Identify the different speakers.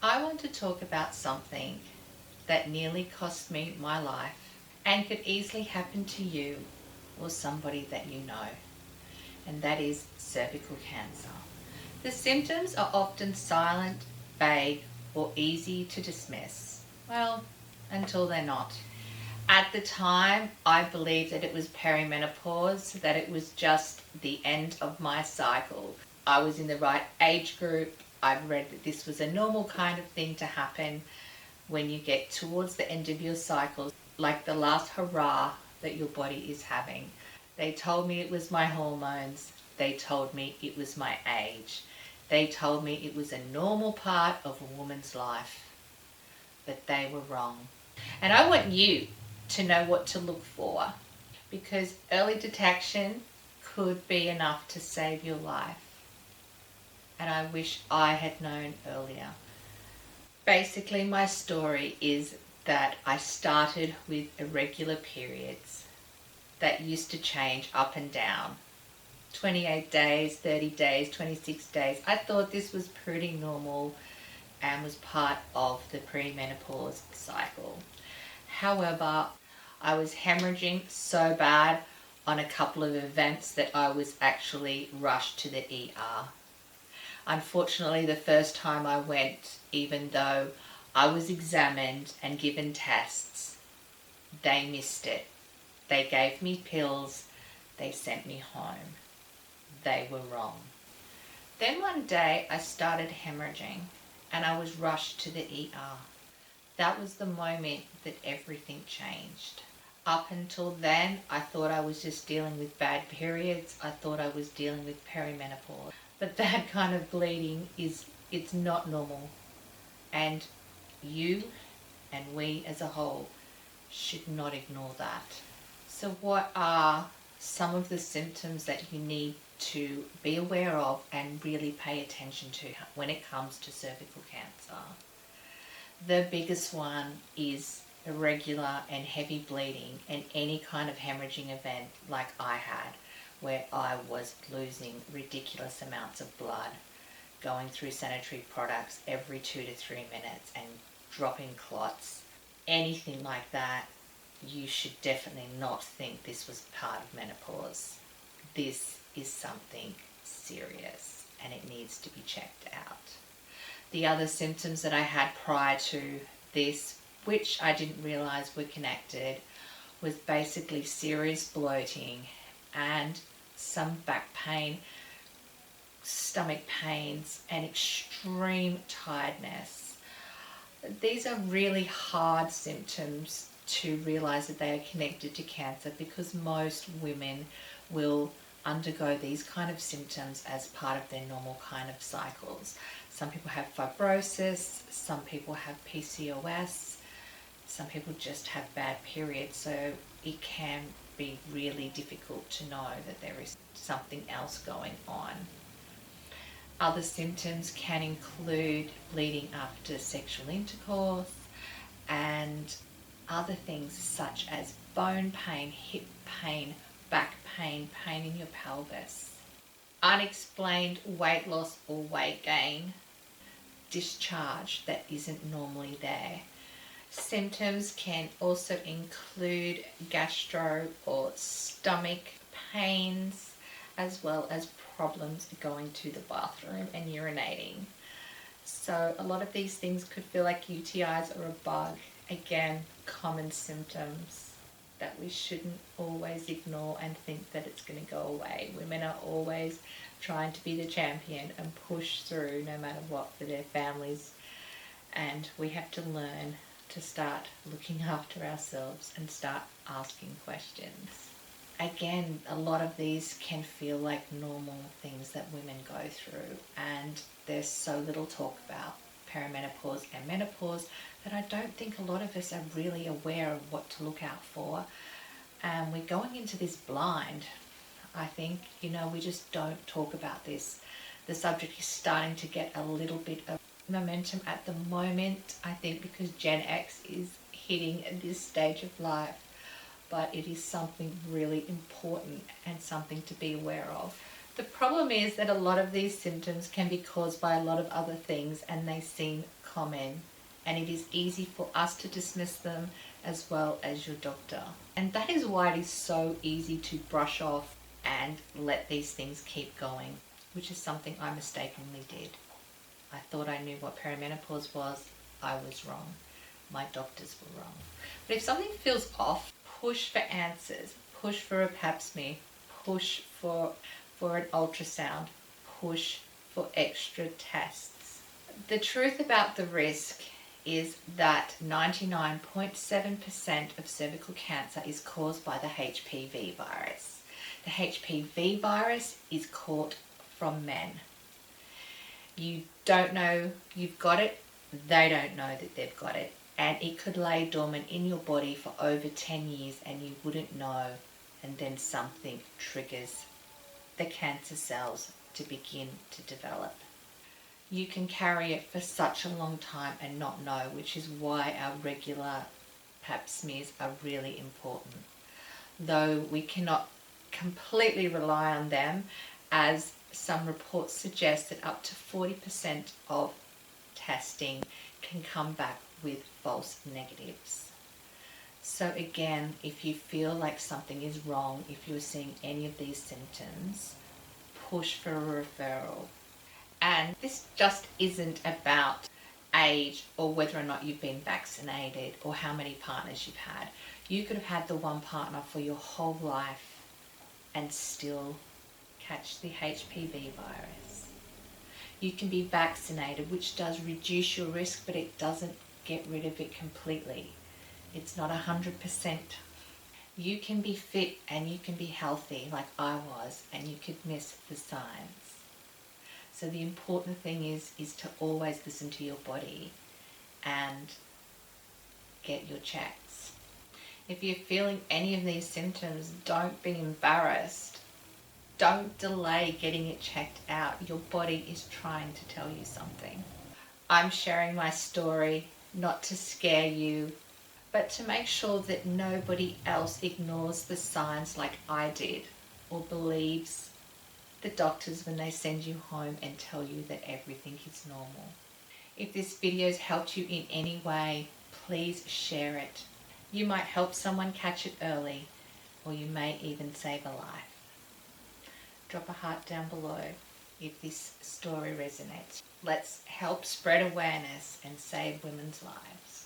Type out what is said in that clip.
Speaker 1: I want to talk about something that nearly cost me my life and could easily happen to you or somebody that you know, and that is cervical cancer. The symptoms are often silent, vague, or easy to dismiss. Well, until they're not. At the time, I believed that it was perimenopause, that it was just the end of my cycle. I was in the right age group. I'd read that this was a normal kind of thing to happen when you get towards the end of your cycle, like the last hurrah that your body is having. They told me it was my hormones. They told me it was my age. They told me it was a normal part of a woman's life. But they were wrong. And I want you to know what to look for, because early detection could be enough to save your life. And I wish I had known earlier. Basically, my story is that I started with irregular periods that used to change up and down. 28 days, 30 days, 26 days. I thought this was pretty normal and was part of the premenopause cycle. However, I was hemorrhaging so bad on a couple of events that I was actually rushed to the ER. Unfortunately, the first time I went, even though I was examined and given tests, they missed it. They gave me pills. They sent me home. They were wrong. Then one day I started hemorrhaging and I was rushed to the ER. That was the moment that everything changed. Up until then, I thought I was just dealing with bad periods. I thought I was dealing with perimenopause. But that kind of bleeding it's not normal. And you and we as a whole should not ignore that. So what are some of the symptoms that you need to be aware of and really pay attention to when it comes to cervical cancer? The biggest one is irregular and heavy bleeding and any kind of hemorrhaging event like I had, where I was losing ridiculous amounts of blood, going through sanitary products every 2 to 3 minutes and dropping clots. Anything like that, you should definitely not think this was part of menopause. This is something serious and it needs to be checked out. The other symptoms that I had prior to this, which I didn't realize were connected, was basically serious bloating and some back pain, stomach pains, and extreme tiredness. These are really hard symptoms to realize that they are connected to cancer, because most women will undergo these kind of symptoms as part of their normal kind of cycles. Some people have fibrosis, some people have PCOS, some people just have bad periods, so it can be really difficult to know that there is something else going on. Other symptoms can include bleeding after sexual intercourse and other things such as bone pain, hip pain, back pain, pain in your pelvis, unexplained weight loss or weight gain, discharge that isn't normally there. Symptoms can also include gastro or stomach pains, as well as problems going to the bathroom and urinating. So a lot of these things could feel like UTIs or a bug. Again, common symptoms that we shouldn't always ignore and think that it's going to go away. Women are always trying to be the champion and push through no matter what for their families, and we have to learn to start looking after ourselves and start asking questions. Again, a lot of these can feel like normal things that women go through, and there's so little talk about perimenopause and menopause that I don't think a lot of us are really aware of what to look out for. And we're going into this blind. I think, we just don't talk about this. The subject is starting to get a little bit of momentum at the moment, I think, because Gen X is hitting this stage of life. But it is something really important and something to be aware of. The problem is that a lot of these symptoms can be caused by a lot of other things, and they seem common, and it is easy for us to dismiss them as well as your doctor. And that is why it is so easy to brush off and let these things keep going, which is something I mistakenly did. I thought I knew what perimenopause was. I was wrong. My doctors were wrong. But if something feels off, push for answers. Push for a pap smear. Push for an ultrasound. Push for extra tests. The truth about the risk is that 99.7% of cervical cancer is caused by the HPV virus. The HPV virus is caught from men. You don't know you've got it, they don't know that they've got it, and it could lay dormant in your body for over 10 years and you wouldn't know, and then something triggers the cancer cells to begin to develop. You can carry it for such a long time and not know, which is why our regular pap smears are really important. Though we cannot completely rely on them, as some reports suggest that up to 40% of testing can come back with false negatives. So again, if you feel like something is wrong, if you're seeing any of these symptoms, push for a referral. And this just isn't about age or whether or not you've been vaccinated or how many partners you've had. You could have had the one partner for your whole life and still catch the HPV virus. You can be vaccinated, which does reduce your risk, but it doesn't get rid of it completely. It's not 100%. You can be fit and you can be healthy like I was, and you could miss the signs. So the important thing is to always listen to your body and get your checks. If you're feeling any of these symptoms, don't be embarrassed. Don't delay getting it checked out. Your body is trying to tell you something. I'm sharing my story not to scare you, but to make sure that nobody else ignores the signs like I did, or believes the doctors when they send you home and tell you that everything is normal. If this video has helped you in any way, please share it. You might help someone catch it early, or you may even save a life. Drop a heart down below if this story resonates. Let's help spread awareness and save women's lives.